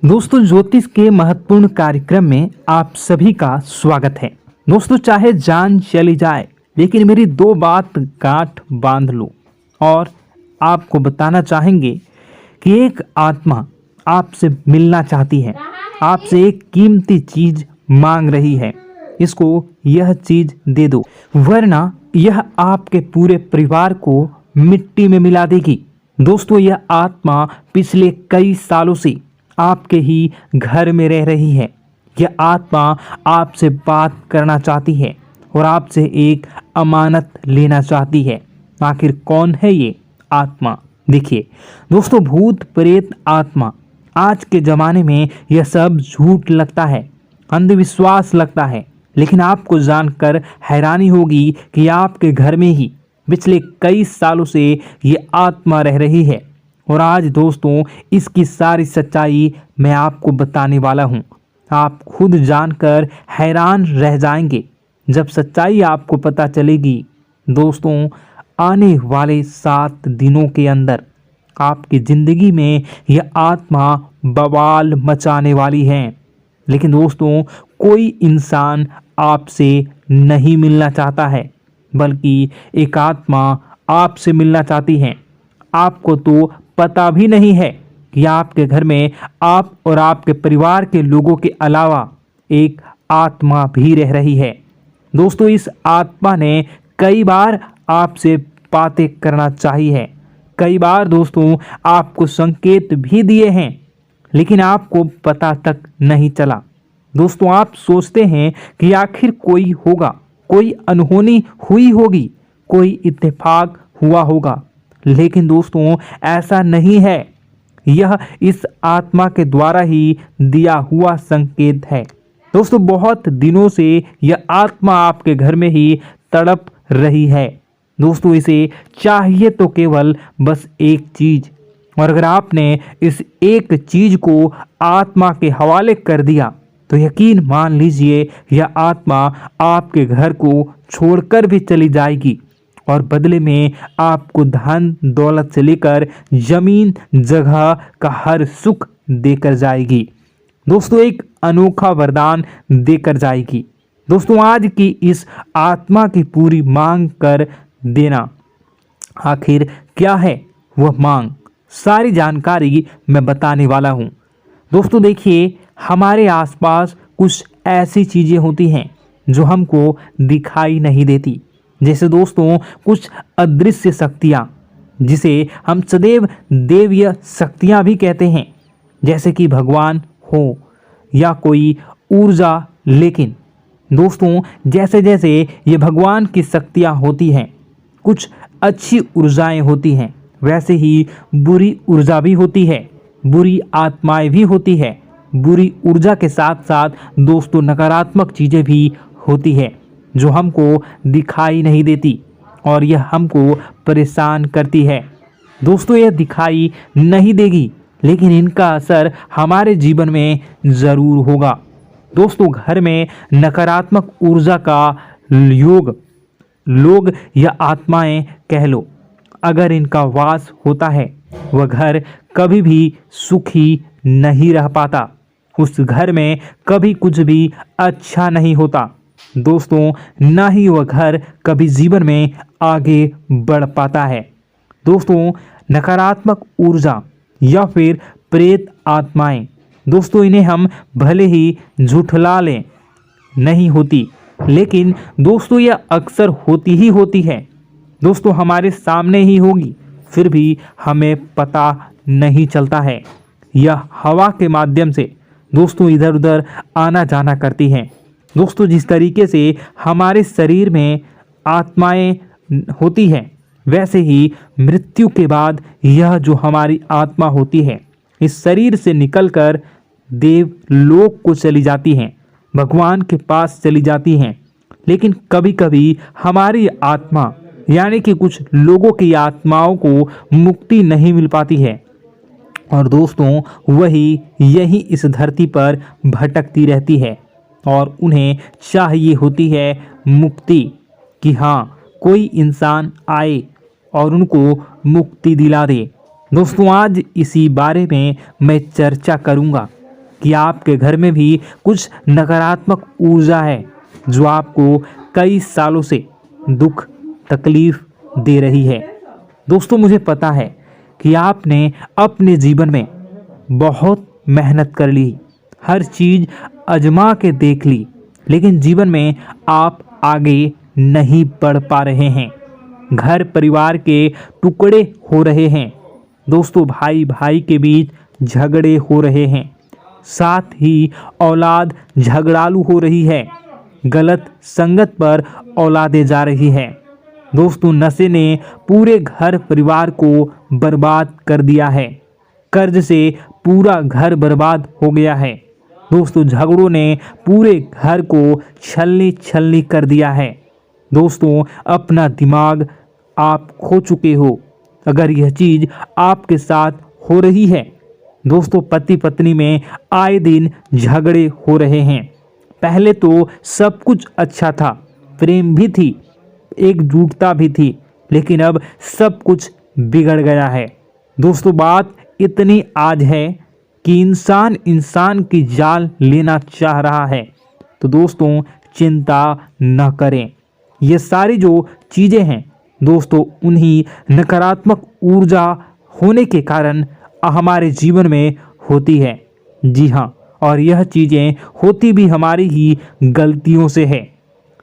दोस्तों, ज्योतिष के महत्वपूर्ण कार्यक्रम में आप सभी का स्वागत है। दोस्तों, चाहे जान चली जाए लेकिन मेरी दो बात गांठ बांध लो। और आपको बताना चाहेंगे कि एक आत्मा आपसे मिलना चाहती है, आपसे एक कीमती चीज मांग रही है। इसको यह चीज दे दो, वरना यह आपके पूरे परिवार को मिट्टी में मिला देगी। दोस्तों, यह आत्मा पिछले कई सालों से आपके ही घर में रह रही है। यह आत्मा आपसे बात करना चाहती है और आपसे एक अमानत लेना चाहती है। आखिर कौन है ये आत्मा? देखिए दोस्तों, भूत प्रेत आत्मा, आज के ज़माने में यह सब झूठ लगता है, अंधविश्वास लगता है, लेकिन आपको जानकर हैरानी होगी कि आपके घर में ही पिछले कई सालों से ये आत्मा रह रही है। और आज दोस्तों, इसकी सारी सच्चाई मैं आपको बताने वाला हूँ। आप खुद जानकर हैरान रह जाएंगे जब सच्चाई आपको पता चलेगी। दोस्तों, आने वाले 7 दिनों के अंदर आपकी ज़िंदगी में यह आत्मा बवाल मचाने वाली है। लेकिन दोस्तों, कोई इंसान आपसे नहीं मिलना चाहता है, बल्कि एक आत्मा आपसे मिलना चाहती है। आपको तो पता भी नहीं है कि आपके घर में आप और आपके परिवार के लोगों के अलावा एक आत्मा भी रह रही है। दोस्तों, इस आत्मा ने कई बार आपसे बातें करना चाहिए है, कई बार दोस्तों आपको संकेत भी दिए हैं, लेकिन आपको पता तक नहीं चला। दोस्तों, आप सोचते हैं कि आखिर कोई होगा, कोई अनहोनी हुई होगी, कोई इत्तेफाक हुआ होगा, लेकिन दोस्तों ऐसा नहीं है। यह इस आत्मा के द्वारा ही दिया हुआ संकेत है। दोस्तों, बहुत दिनों से यह आत्मा आपके घर में ही तड़प रही है। दोस्तों, इसे चाहिए तो केवल बस एक चीज, और अगर आपने इस एक चीज को आत्मा के हवाले कर दिया तो यकीन मान लीजिए यह आत्मा आपके घर को छोड़कर भी चली जाएगी और बदले में आपको धन दौलत से लेकर जमीन जगह का हर सुख देकर जाएगी। दोस्तों, एक अनोखा वरदान देकर जाएगी। दोस्तों, आज की इस आत्मा की पूरी मांग कर देना। आखिर क्या है वह मांग? सारी जानकारी मैं बताने वाला हूँ। दोस्तों देखिए, हमारे आसपास कुछ ऐसी चीज़ें होती हैं जो हमको दिखाई नहीं देती, जैसे दोस्तों कुछ अदृश्य शक्तियाँ, जिसे हम सदैव देवीय शक्तियाँ भी कहते हैं, जैसे कि भगवान हो या कोई ऊर्जा। लेकिन दोस्तों, जैसे जैसे ये भगवान की शक्तियाँ होती हैं, कुछ अच्छी ऊर्जाएं होती हैं, वैसे ही बुरी ऊर्जा भी होती है, बुरी आत्माएं भी होती है। बुरी ऊर्जा के साथ साथ दोस्तों नकारात्मक चीज़ें भी होती है जो हमको दिखाई नहीं देती और यह हमको परेशान करती है। दोस्तों, यह दिखाई नहीं देगी, लेकिन इनका असर हमारे जीवन में ज़रूर होगा। दोस्तों, घर में नकारात्मक ऊर्जा का योग, लोग या आत्माएं कह लो, अगर इनका वास होता है, वह घर कभी भी सुखी नहीं रह पाता। उस घर में कभी कुछ भी अच्छा नहीं होता। दोस्तों, ना ही वह घर कभी जीवन में आगे बढ़ पाता है। दोस्तों, नकारात्मक ऊर्जा या फिर प्रेत आत्माएं, दोस्तों इन्हें हम भले ही झुठला लें, नहीं होती, लेकिन दोस्तों यह अक्सर होती ही होती है। दोस्तों, हमारे सामने ही होगी, फिर भी हमें पता नहीं चलता है। यह हवा के माध्यम से दोस्तों इधर उधर आना जाना करती हैं। दोस्तों, जिस तरीके से हमारे शरीर में आत्माएं होती हैं, वैसे ही मृत्यु के बाद यह जो हमारी आत्मा होती है, इस शरीर से निकलकर देवलोक को चली जाती हैं, भगवान के पास चली जाती हैं। लेकिन कभी कभी हमारी आत्मा, यानी कि कुछ लोगों की आत्माओं को मुक्ति नहीं मिल पाती है, और दोस्तों वही यही इस धरती पर भटकती रहती है और उन्हें चाहिए होती है मुक्ति, कि हाँ कोई इंसान आए और उनको मुक्ति दिला दे। दोस्तों, आज इसी बारे में मैं चर्चा करूँगा कि आपके घर में भी कुछ नकारात्मक ऊर्जा है जो आपको कई सालों से दुख तकलीफ दे रही है। दोस्तों, मुझे पता है कि आपने अपने जीवन में बहुत मेहनत कर ली, हर चीज़ आजमा के देख ली, लेकिन जीवन में आप आगे नहीं बढ़ पा रहे हैं। घर परिवार के टुकड़े हो रहे हैं। दोस्तों, भाई भाई के बीच झगड़े हो रहे हैं। साथ ही औलाद झगड़ालू हो रही है। गलत संगत पर औलादें जा रही है। दोस्तों, नशे ने पूरे घर परिवार को बर्बाद कर दिया है। कर्ज से पूरा घर बर्बाद हो गया है। दोस्तों, झगड़ों ने पूरे घर को छलनी छलनी कर दिया है। दोस्तों, अपना दिमाग आप खो चुके हो अगर यह चीज़ आपके साथ हो रही है। दोस्तों, पति पत्नी में आए दिन झगड़े हो रहे हैं। पहले तो सब कुछ अच्छा था, प्रेम भी थी, एकजुटता भी थी, लेकिन अब सब कुछ बिगड़ गया है। दोस्तों, बात इतनी आज है कि इंसान इंसान की जान लेना चाह रहा है। तो दोस्तों, चिंता न करें। ये सारी जो चीज़ें हैं दोस्तों, उन्हीं नकारात्मक ऊर्जा होने के कारण हमारे जीवन में होती है। जी हाँ, और यह चीज़ें होती भी हमारी ही गलतियों से है।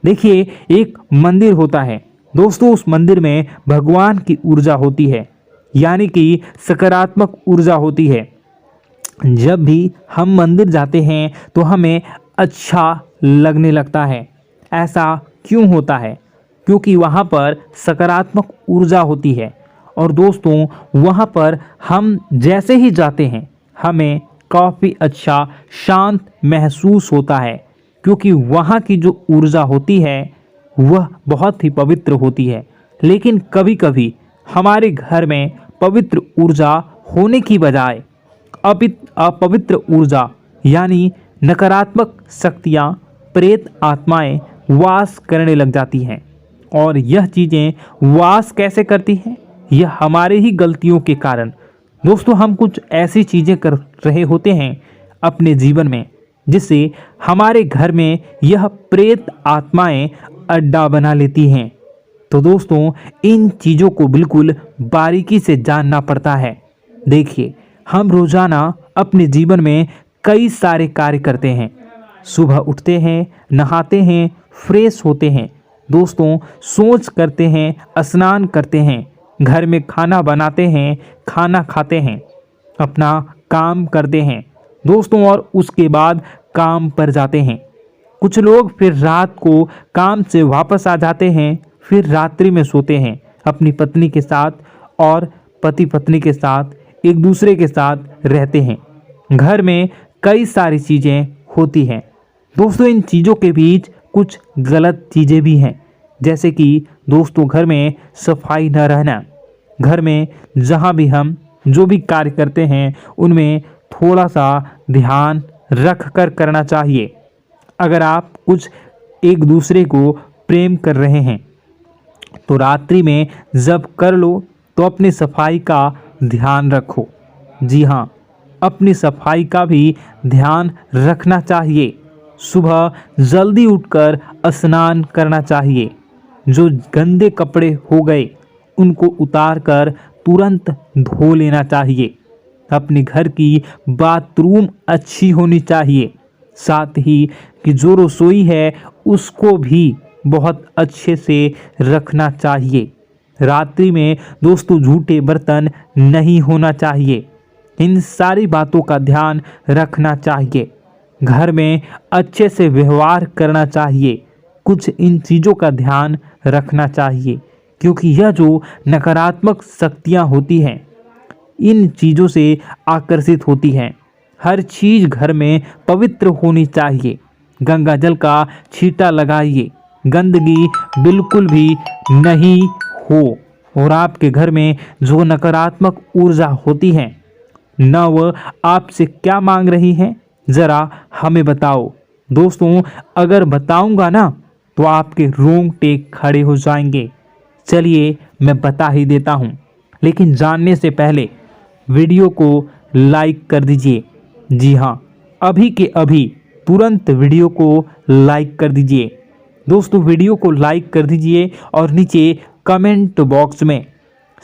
देखिए, एक मंदिर होता है दोस्तों, उस मंदिर में भगवान की ऊर्जा होती है, यानी कि सकारात्मक ऊर्जा होती है। जब भी हम मंदिर जाते हैं तो हमें अच्छा लगने लगता है। ऐसा क्यों होता है? क्योंकि वहाँ पर सकारात्मक ऊर्जा होती है। और दोस्तों, वहाँ पर हम जैसे ही जाते हैं हमें काफ़ी अच्छा शांत महसूस होता है, क्योंकि वहाँ की जो ऊर्जा होती है वह बहुत ही पवित्र होती है। लेकिन कभी कभी हमारे घर में पवित्र ऊर्जा होने की बजाय अपवित्र ऊर्जा यानी नकारात्मक शक्तियाँ, प्रेत आत्माएं वास करने लग जाती हैं। और यह चीज़ें वास कैसे करती हैं? यह हमारे ही गलतियों के कारण। दोस्तों, हम कुछ ऐसी चीज़ें कर रहे होते हैं अपने जीवन में जिससे हमारे घर में यह प्रेत आत्माएं अड्डा बना लेती हैं। तो दोस्तों, इन चीज़ों को बिल्कुल बारीकी से जानना पड़ता है। देखिए, हम रोज़ाना अपने जीवन में कई सारे कार्य करते हैं। सुबह उठते हैं, नहाते हैं, फ्रेश होते हैं। दोस्तों, सोच करते हैं, स्नान करते हैं, घर में खाना बनाते हैं, खाना खाते हैं, अपना काम करते हैं दोस्तों, और उसके बाद काम पर जाते हैं। कुछ लोग फिर रात को काम से वापस आ जाते हैं, फिर रात्रि में सोते हैं अपनी पत्नी के साथ, और पति पत्नी के साथ एक दूसरे के साथ रहते हैं। घर में कई सारी चीज़ें होती हैं दोस्तों। इन चीज़ों के बीच कुछ गलत चीज़ें भी हैं, जैसे कि दोस्तों, घर में सफाई न रहना। घर में जहाँ भी हम जो भी कार्य करते हैं उनमें थोड़ा सा ध्यान रख कर करना चाहिए। अगर आप कुछ एक दूसरे को प्रेम कर रहे हैं तो रात्रि में जब कर लो तो अपनी सफाई का ध्यान रखो। जी हाँ, अपनी सफाई का भी ध्यान रखना चाहिए। सुबह जल्दी उठकर स्नान करना चाहिए। जो गंदे कपड़े हो गए उनको उतार कर तुरंत धो लेना चाहिए। अपने घर की बाथरूम अच्छी होनी चाहिए। साथ ही कि जो रसोई है उसको भी बहुत अच्छे से रखना चाहिए। रात्रि में दोस्तों, झूठे बर्तन नहीं होना चाहिए। इन सारी बातों का ध्यान रखना चाहिए। घर में अच्छे से व्यवहार करना चाहिए। कुछ इन चीज़ों का ध्यान रखना चाहिए, क्योंकि यह जो नकारात्मक शक्तियाँ होती हैं इन चीज़ों से आकर्षित होती हैं। हर चीज़ घर में पवित्र होनी चाहिए। गंगा जल का छींटा लगाइए, गंदगी बिल्कुल भी नहीं हो। और आपके घर में जो नकारात्मक ऊर्जा होती है न वह आपसे क्या मांग रही है, ज़रा हमें बताओ। दोस्तों, अगर बताऊंगा ना तो आपके रोंगटे खड़े हो जाएंगे। चलिए मैं बता ही देता हूँ, लेकिन जानने से पहले वीडियो को लाइक कर दीजिए। जी हाँ, अभी के अभी तुरंत वीडियो को लाइक कर दीजिए। दोस्तों वीडियो को लाइक कर दीजिए और नीचे कमेंट बॉक्स में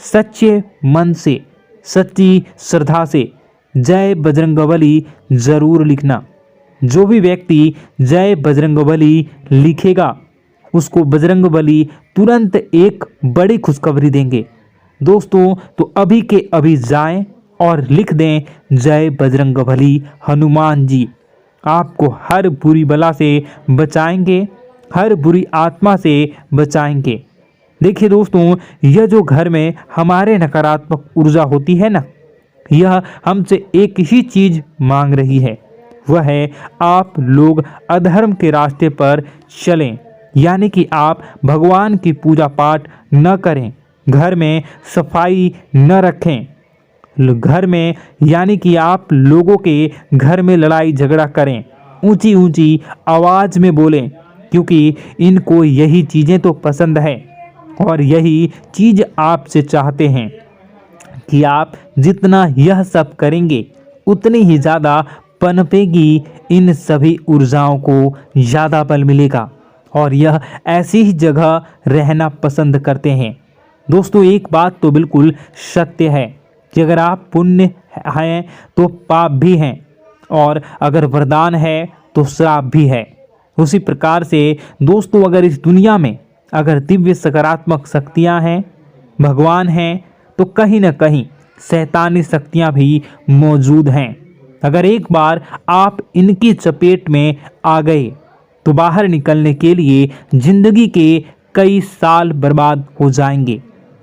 सच्चे मन से, सच्ची श्रद्धा से जय बजरंगबली ज़रूर लिखना। जो भी व्यक्ति जय बजरंगबली लिखेगा उसको बजरंगबली तुरंत एक बड़ी खुशखबरी देंगे। दोस्तों तो अभी के अभी जाएं और लिख दें जय बजरंगबली हनुमान जी। आपको हर बुरी बला से बचाएंगे, हर बुरी आत्मा से बचाएंगे। देखिए दोस्तों, यह जो घर में हमारे नकारात्मक ऊर्जा होती है ना, यह हमसे एक ही चीज़ मांग रही है, वह है आप लोग अधर्म के रास्ते पर चलें, यानी कि आप भगवान की पूजा पाठ न करें, घर में सफाई न रखें, घर में यानी कि आप लोगों के घर में लड़ाई झगड़ा करें, ऊंची ऊंची आवाज़ में बोलें, क्योंकि इनको यही चीज़ें तो पसंद है और यही चीज़ आपसे चाहते हैं कि आप जितना यह सब करेंगे उतनी ही ज़्यादा पनपेगी इन सभी ऊर्जाओं को ज़्यादा बल मिलेगा और यह ऐसी ही जगह रहना पसंद करते हैं। दोस्तों एक बात तो बिल्कुल सत्य है कि अगर आप पुण्य हैं तो पाप भी हैं और अगर वरदान है तो श्राप भी है। उसी प्रकार से दोस्तों अगर इस दुनिया में अगर दिव्य सकारात्मक शक्तियां हैं, भगवान हैं, तो कहीं न कहीं शैतानी शक्तियां भी मौजूद हैं। अगर एक बार आप इनकी चपेट में आ गए तो बाहर निकलने के लिए जिंदगी के कई साल बर्बाद हो जाएंगे।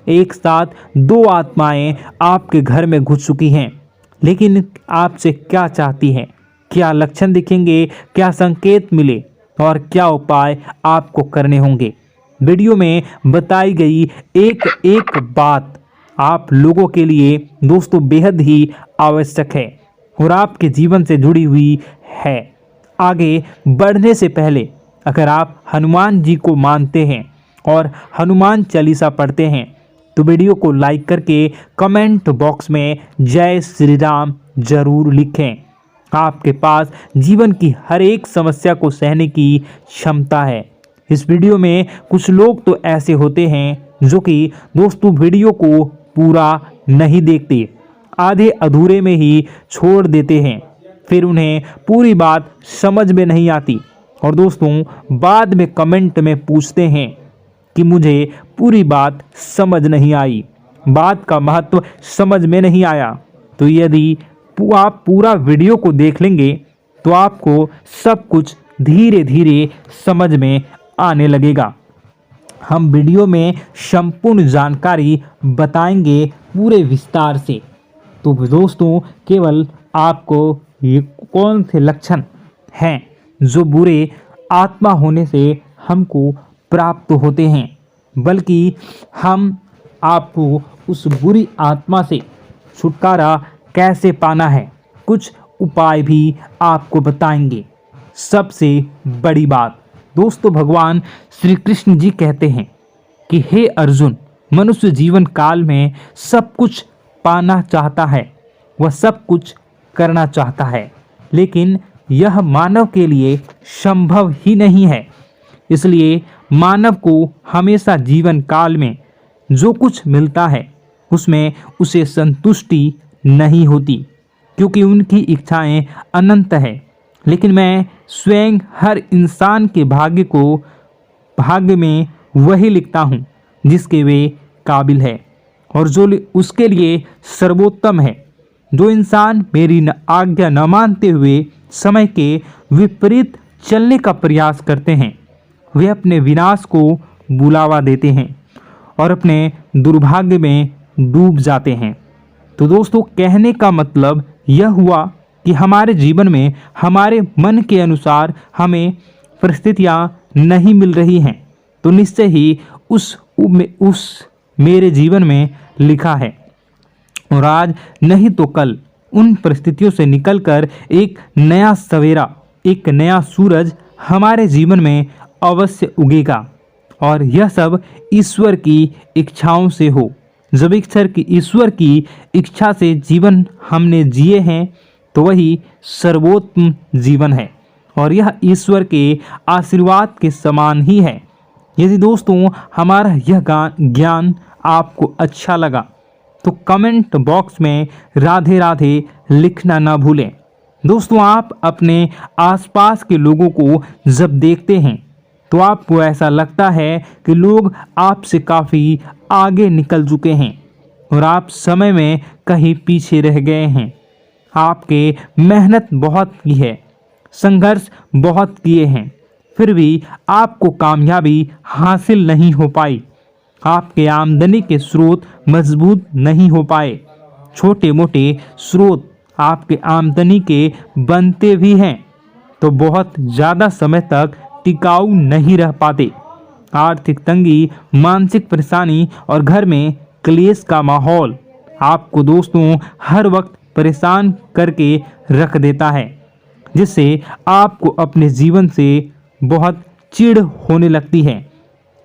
एक साथ दो आत्माएं आपके घर में घुस चुकी हैं, लेकिन आपसे क्या चाहती हैं, क्या लक्षण दिखेंगे, क्या संकेत मिले और क्या उपाय आपको करने होंगे। वीडियो में बताई गई एक एक बात आप लोगों के लिए दोस्तों बेहद ही आवश्यक है और आपके जीवन से जुड़ी हुई है। आगे बढ़ने से पहले अगर आप हनुमान जी को मानते हैं और हनुमान चालीसा पढ़ते हैं तो वीडियो को लाइक करके कमेंट बॉक्स में जय श्री राम जरूर लिखें। आपके पास जीवन की हर एक समस्या को सहने की क्षमता है। इस वीडियो में कुछ लोग तो ऐसे होते हैं जो कि दोस्तों वीडियो को पूरा नहीं देखते, आधे अधूरे में ही छोड़ देते हैं, फिर उन्हें पूरी बात समझ में नहीं आती और दोस्तों बाद में कमेंट में पूछते हैं कि मुझे पूरी बात समझ नहीं आई, बात का महत्व समझ में नहीं आया। तो यदि आप पूरा वीडियो को देख लेंगे तो आपको सब कुछ धीरे धीरे समझ में आने लगेगा। हम वीडियो में संपूर्ण जानकारी बताएंगे पूरे विस्तार से। तो दोस्तों केवल आपको ये कौन से लक्षण हैं जो बुरे आत्मा होने से हमको प्राप्त होते हैं, बल्कि हम आपको उस बुरी आत्मा से छुटकारा कैसे पाना है, कुछ उपाय भी आपको बताएंगे। सबसे बड़ी बात दोस्तों, भगवान श्री कृष्ण जी कहते हैं कि हे अर्जुन, मनुष्य जीवन काल में सब कुछ पाना चाहता है, वह सब कुछ करना चाहता है, लेकिन यह मानव के लिए संभव ही नहीं है। इसलिए मानव को हमेशा जीवन काल में जो कुछ मिलता है उसमें उसे संतुष्टि नहीं होती, क्योंकि उनकी इच्छाएं अनंत है। लेकिन मैं स्वयं हर इंसान के भाग्य में वही लिखता हूँ जिसके वे काबिल है और जो उसके लिए सर्वोत्तम है। जो इंसान मेरी आज्ञा न मानते हुए समय के विपरीत चलने का प्रयास करते हैं, वे अपने विनाश को बुलावा देते हैं और अपने दुर्भाग्य में डूब जाते हैं। तो दोस्तों कहने का मतलब यह हुआ कि हमारे जीवन में हमारे मन के अनुसार हमें परिस्थितियां नहीं मिल रही हैं, तो निश्चय ही उस मेरे जीवन में लिखा है और आज नहीं तो कल उन परिस्थितियों से निकलकर एक नया सवेरा, एक नया सूरज हमारे जीवन में अवश्य उगेगा और यह सब ईश्वर की इच्छाओं से हो। जब ईश्वर की इच्छा से जीवन हमने जिए हैं तो वही सर्वोत्तम जीवन है और यह ईश्वर के आशीर्वाद के समान ही है। यदि दोस्तों हमारा यह ज्ञान आपको अच्छा लगा तो कमेंट बॉक्स में राधे राधे लिखना ना भूलें। दोस्तों आप अपने आसपास के लोगों को जब देखते हैं तो आपको ऐसा लगता है कि लोग आपसे काफ़ी आगे निकल चुके हैं और आप समय में कहीं पीछे रह गए हैं। आपके मेहनत बहुत की है, संघर्ष बहुत किए हैं, फिर भी आपको कामयाबी हासिल नहीं हो पाई। आपके आमदनी के स्रोत मजबूत नहीं हो पाए। छोटे मोटे स्रोत आपके आमदनी के बनते भी हैं तो बहुत ज़्यादा समय तक टिकाऊ नहीं रह पाते। आर्थिक तंगी, मानसिक परेशानी और घर में क्लेश का माहौल आपको दोस्तों हर वक्त परेशान करके रख देता है, जिससे आपको अपने जीवन से बहुत चिढ़ होने लगती है।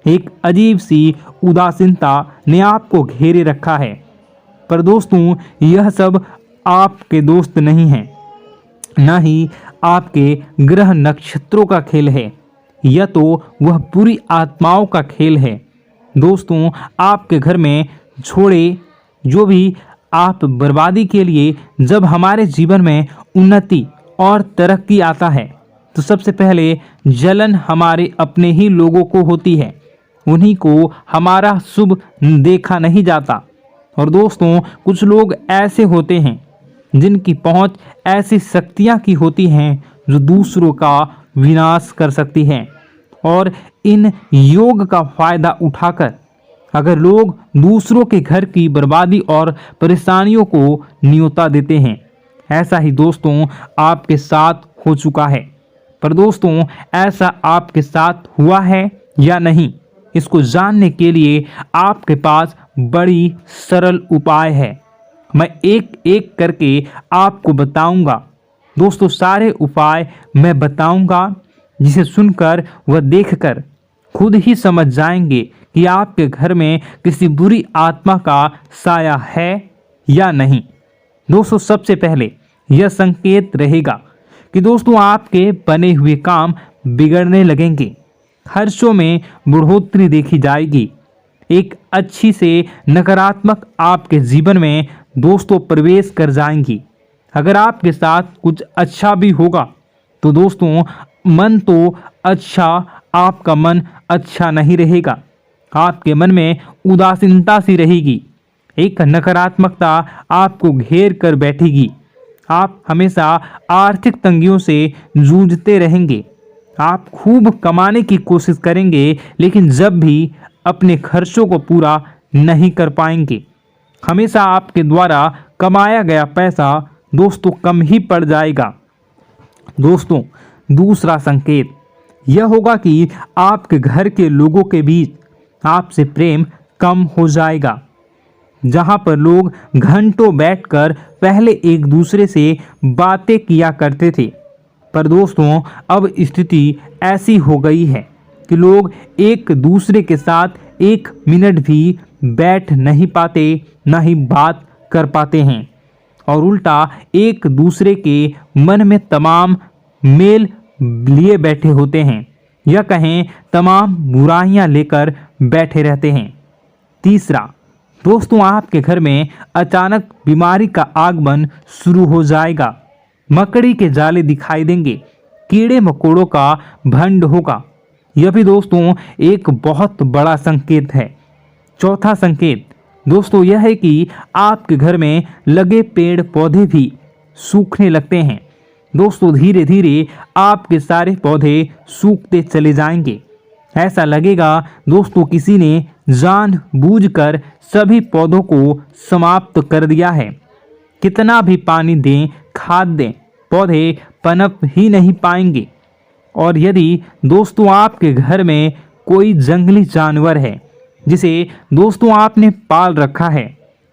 एक अजीब सी उदासीनता ने आपको घेरे रखा है। पर दोस्तों यह सब आपके दोस्त नहीं हैं, न ही आपके ग्रह नक्षत्रों का खेल है, यह तो वह बुरी आत्माओं का खेल है। दोस्तों आपके घर में छोड़े जो भी आप बर्बादी के लिए जब हमारे जीवन में उन्नति और तरक्की आता है तो सबसे पहले जलन हमारे अपने ही लोगों को होती है। उन्हीं को हमारा शुभ देखा नहीं जाता। और दोस्तों कुछ लोग ऐसे होते हैं जिनकी पहुंच ऐसी शक्तियां की होती हैं जो दूसरों का विनाश कर सकती हैं। और इन योग का फायदा उठाकर अगर लोग दूसरों के घर की बर्बादी और परेशानियों को न्योता देते हैं, ऐसा ही दोस्तों आपके साथ हो चुका है। पर दोस्तों ऐसा आपके साथ हुआ है या नहीं, इसको जानने के लिए आपके पास बड़ी सरल उपाय है। मैं एक एक करके आपको बताऊंगा। दोस्तों सारे उपाय मैं बताऊंगा, जिसे सुनकर व देखकर खुद ही समझ जाएंगे कि आपके घर में किसी बुरी आत्मा का साया है या नहीं। दोस्तों सबसे पहले यह संकेत रहेगा कि दोस्तों आपके बने हुए काम बिगड़ने लगेंगे, खर्चों में बढ़ोतरी देखी जाएगी, एक अच्छी से नकारात्मक आपके जीवन में दोस्तों प्रवेश कर जाएंगी। अगर आपके साथ कुछ अच्छा भी होगा तो दोस्तों मन तो अच्छा, आपका मन अच्छा नहीं रहेगा। आपके मन में उदासीनता सी रहेगी, एक नकारात्मकता आपको घेर कर बैठेगी। आप हमेशा आर्थिक तंगियों से जूझते रहेंगे। आप खूब कमाने की कोशिश करेंगे लेकिन जब भी अपने खर्चों को पूरा नहीं कर पाएंगे। हमेशा आपके द्वारा कमाया गया पैसा दोस्तों कम ही पड़ जाएगा। दोस्तों दूसरा संकेत यह होगा कि आपके घर के लोगों के बीच आपसे प्रेम कम हो जाएगा। जहां पर लोग घंटों बैठकर पहले एक दूसरे से बातें किया करते थे, पर दोस्तों अब स्थिति ऐसी हो गई है कि लोग एक दूसरे के साथ एक मिनट भी बैठ नहीं पाते, ना ही बात कर पाते हैं और उल्टा एक दूसरे के मन में तमाम मेल लिए बैठे होते हैं, या कहें तमाम बुराइयां लेकर बैठे रहते हैं। तीसरा दोस्तों आपके घर में अचानक बीमारी का आगमन शुरू हो जाएगा। मकड़ी के जाले दिखाई देंगे, कीड़े मकोड़ों का भंड होगा। यह भी दोस्तों एक बहुत बड़ा संकेत है। चौथा संकेत दोस्तों यह है कि आपके घर में लगे पेड़ पौधे भी सूखने लगते हैं। दोस्तों धीरे धीरे आपके सारे पौधे सूखते चले जाएंगे। ऐसा लगेगा दोस्तों किसी ने जानबूझकर सभी पौधों को समाप्त कर दिया है। कितना भी पानी दें, खाद दें, पौधे पनप ही नहीं पाएंगे। और यदि दोस्तों आपके घर में कोई जंगली जानवर है जिसे दोस्तों आपने पाल रखा है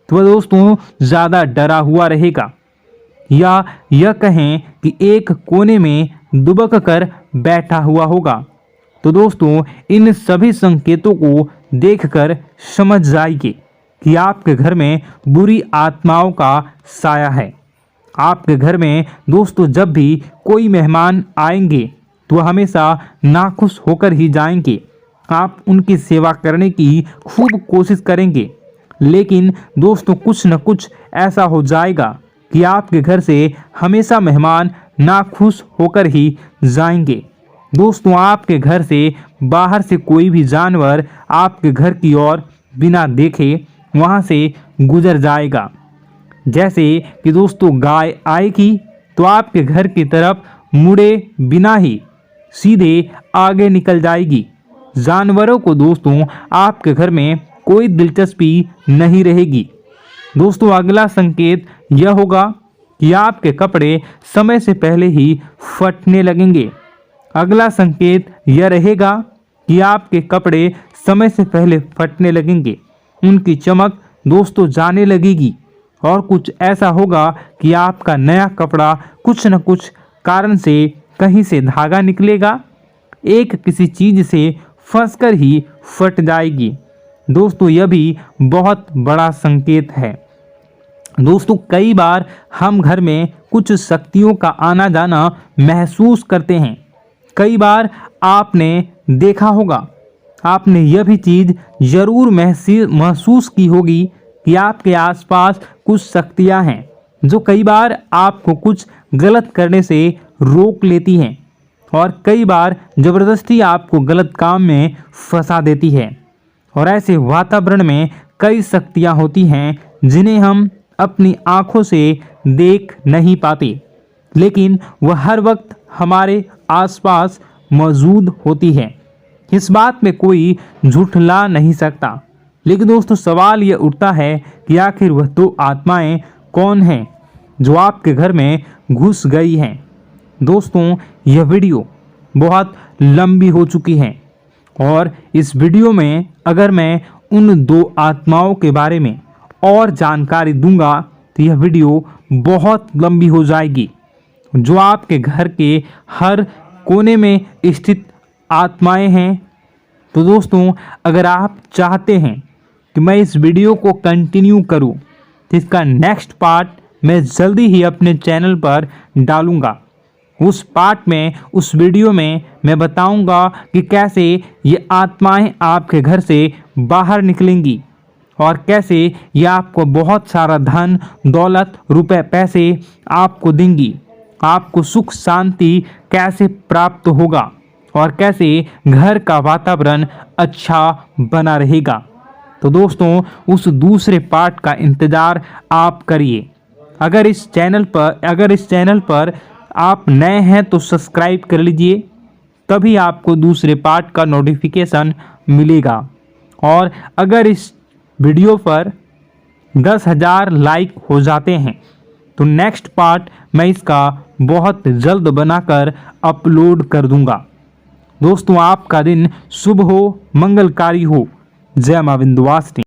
तो वह दोस्तों ज़्यादा डरा हुआ रहेगा, या यह कहें कि एक कोने में दुबक कर बैठा हुआ होगा, तो दोस्तों इन सभी संकेतों को देखकर समझ जाइए कि आपके घर में बुरी आत्माओं का साया है। आपके घर में दोस्तों जब भी कोई मेहमान आएंगे तो हमेशा नाखुश होकर ही जाएंगे। आप उनकी सेवा करने की खूब कोशिश करेंगे, लेकिन दोस्तों कुछ न कुछ ऐसा हो जाएगा कि आपके घर से हमेशा मेहमान नाखुश होकर ही जाएंगे। दोस्तों आपके घर से बाहर से कोई भी जानवर आपके घर की ओर बिना देखे वहां से गुजर जाएगा। जैसे कि दोस्तों गाय आएगी तो आपके घर की तरफ मुड़े बिना ही सीधे आगे निकल जाएगी। जानवरों को दोस्तों आपके घर में कोई दिलचस्पी नहीं रहेगी। दोस्तों अगला संकेत यह होगा कि आपके कपड़े समय से पहले ही फटने लगेंगे। अगला संकेत यह रहेगा कि आपके कपड़े समय से पहले फटने लगेंगे, उनकी चमक दोस्तों जाने लगेगी और कुछ ऐसा होगा कि आपका नया कपड़ा कुछ न कुछ कारण से कहीं से धागा निकलेगा, एक किसी चीज से फंसकर ही फट जाएगी। दोस्तों यह भी बहुत बड़ा संकेत है। दोस्तों कई बार हम घर में कुछ शक्तियों का आना जाना महसूस करते हैं। कई बार आपने देखा होगा, आपने यह भी चीज़ ज़रूर महसूस की होगी कि आपके आसपास कुछ शक्तियां हैं जो कई बार आपको कुछ गलत करने से रोक लेती हैं और कई बार ज़बरदस्ती आपको गलत काम में फंसा देती है। और ऐसे वातावरण में कई शक्तियां होती हैं जिन्हें हम अपनी आँखों से देख नहीं पाते, लेकिन वह हर वक्त हमारे आसपास मौजूद होती है। इस बात में कोई झूठला नहीं सकता। लेकिन दोस्तों सवाल यह उठता है कि आखिर वह दो आत्माएं कौन हैं जो आपके घर में घुस गई हैं। दोस्तों यह वीडियो बहुत लंबी हो चुकी है और इस वीडियो में अगर मैं उन दो आत्माओं के बारे में और जानकारी दूंगा तो यह वीडियो बहुत लंबी हो जाएगी। जो आपके घर के हर कोने में स्थित आत्माएं हैं। तो दोस्तों अगर आप चाहते हैं कि मैं इस वीडियो को कंटिन्यू करूं तो इसका नेक्स्ट पार्ट मैं जल्दी ही अपने चैनल पर डालूंगा। उस पार्ट में, उस वीडियो में मैं बताऊंगा कि कैसे ये आत्माएं आपके घर से बाहर निकलेंगी और कैसे ये आपको बहुत सारा धन दौलत रुपए पैसे आपको देंगी, आपको सुख शांति कैसे प्राप्त होगा और कैसे घर का वातावरण अच्छा बना रहेगा। तो दोस्तों उस दूसरे पार्ट का इंतज़ार आप करिए। अगर इस चैनल पर आप नए हैं तो सब्सक्राइब कर लीजिए, तभी आपको दूसरे पार्ट का नोटिफिकेशन मिलेगा। और अगर इस वीडियो पर 10,000 लाइक हो जाते हैं तो नेक्स्ट पार्ट मैं इसका बहुत जल्द बनाकर अपलोड कर दूंगा। दोस्तों आपका दिन शुभ हो, मंगलकारी हो। जय मां विंध्यवासिनी।